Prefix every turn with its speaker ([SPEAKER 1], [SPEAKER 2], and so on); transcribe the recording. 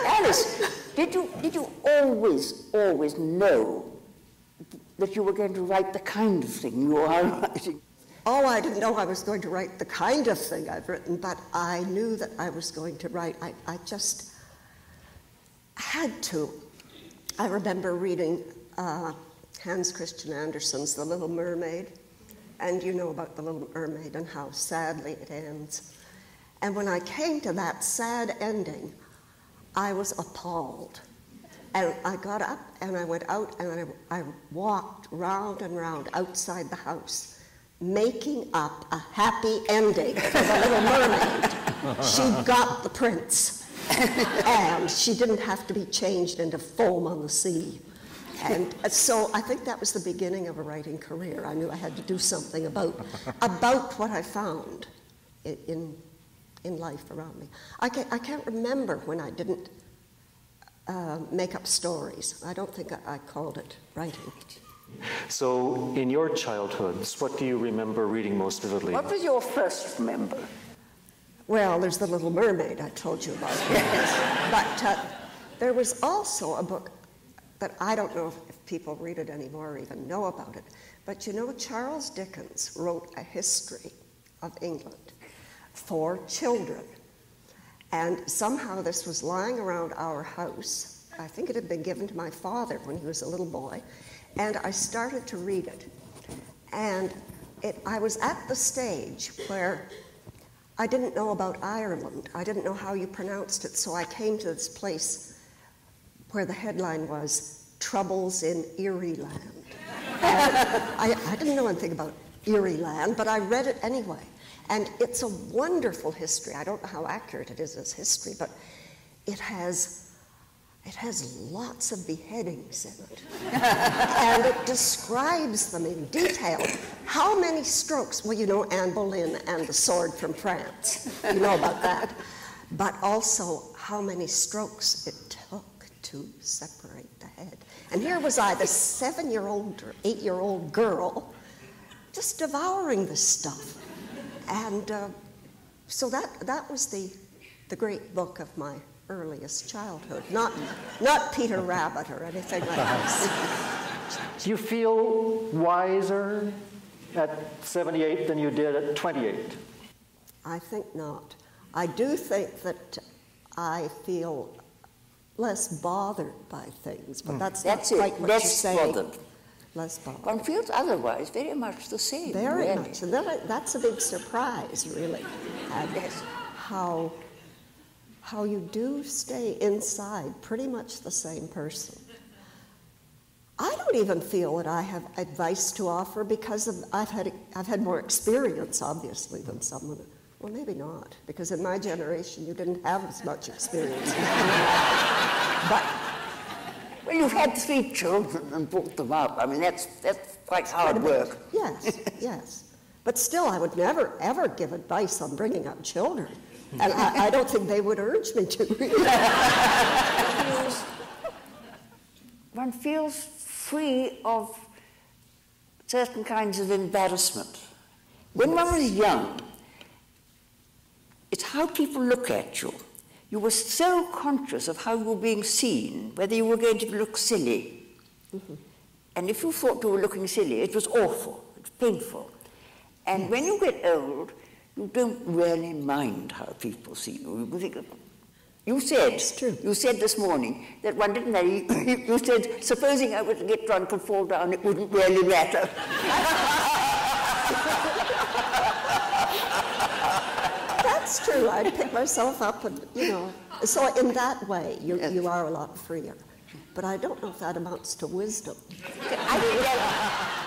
[SPEAKER 1] Alice, did you always know that you were going to write the kind of thing you are writing?
[SPEAKER 2] Oh, I didn't know I was going to write the kind of thing I've written, but I knew that I was going to write. I just had to. I remember reading Hans Christian Andersen's The Little Mermaid, and you know about The Little Mermaid and how sadly it ends. And when I came to that sad ending, I was appalled. And I got up and I went out and I walked round and round outside the house, making up a happy ending for The Little Mermaid. She got the prince, and she didn't have to be changed into foam on the sea. And so I think that was the beginning of a writing career. I knew I had to do something about what I found in life around me. I can't remember when I didn't make up stories. I don't think I called it writing.
[SPEAKER 3] So, in your childhoods, what do you remember reading most vividly?
[SPEAKER 1] What was your first remember?
[SPEAKER 2] Well, there's The Little Mermaid I told you about. But there was also a book that I don't know if people read it anymore or even know about it. But you know, Charles Dickens wrote a history of England for children. And somehow this was lying around our house. I think it had been given to my father when he was a little boy. And I started to read it. And I was at the stage where I didn't know about Ireland. I didn't know how you pronounced it. So I came to this place where the headline was Troubles in Erie Land. And I didn't know anything about Erie Land, but I read it anyway. And it's a wonderful history. I don't know how accurate it is as history, but it has lots of beheadings in it. And it describes them in detail. How many strokes? Well, you know Anne Boleyn and the sword from France. You know about that. But also how many strokes it took to separate the head. And here was I, the 7-year-old or 8-year-old girl, just devouring this stuff. And so that was the great book of my earliest childhood, not Peter Rabbit or anything like that.
[SPEAKER 3] Do you feel wiser at 78 than you did at 28?
[SPEAKER 2] I think not. I do think that I feel less bothered by things, but that's not quite what you're saying.
[SPEAKER 1] Bothered.
[SPEAKER 2] Less bothered.
[SPEAKER 1] One feels otherwise very much the same.
[SPEAKER 2] Very
[SPEAKER 1] really.
[SPEAKER 2] much. And that's a big surprise, really.
[SPEAKER 1] Yes.
[SPEAKER 2] How you do stay inside pretty much the same person. I don't even feel that I have advice to offer because I've had more experience, obviously, than someone. Well, maybe not, because in my generation you didn't have as much experience. But
[SPEAKER 1] well, you've had 3 children and brought them up. I mean, that's quite hard work.
[SPEAKER 2] Yes, yes. But still, I would never, ever give advice on bringing up children. And I don't think they would urge me to.
[SPEAKER 1] One feels free of certain kinds of embarrassment. When one was young, it's how people look at you. You were so conscious of how you were being seen, whether you were going to look silly. Mm-hmm. And if you thought you were looking silly, it was awful, it was painful. And when you get old, you don't really mind how people see you. You said,
[SPEAKER 2] it's true.
[SPEAKER 1] You said this morning that one didn't know. You said, supposing I were to get drunk and fall down, it wouldn't really matter.
[SPEAKER 2] That's true. I'd pick myself up and, you know. So in that way, you are a lot freer. But I don't know if that amounts to wisdom.
[SPEAKER 1] I think that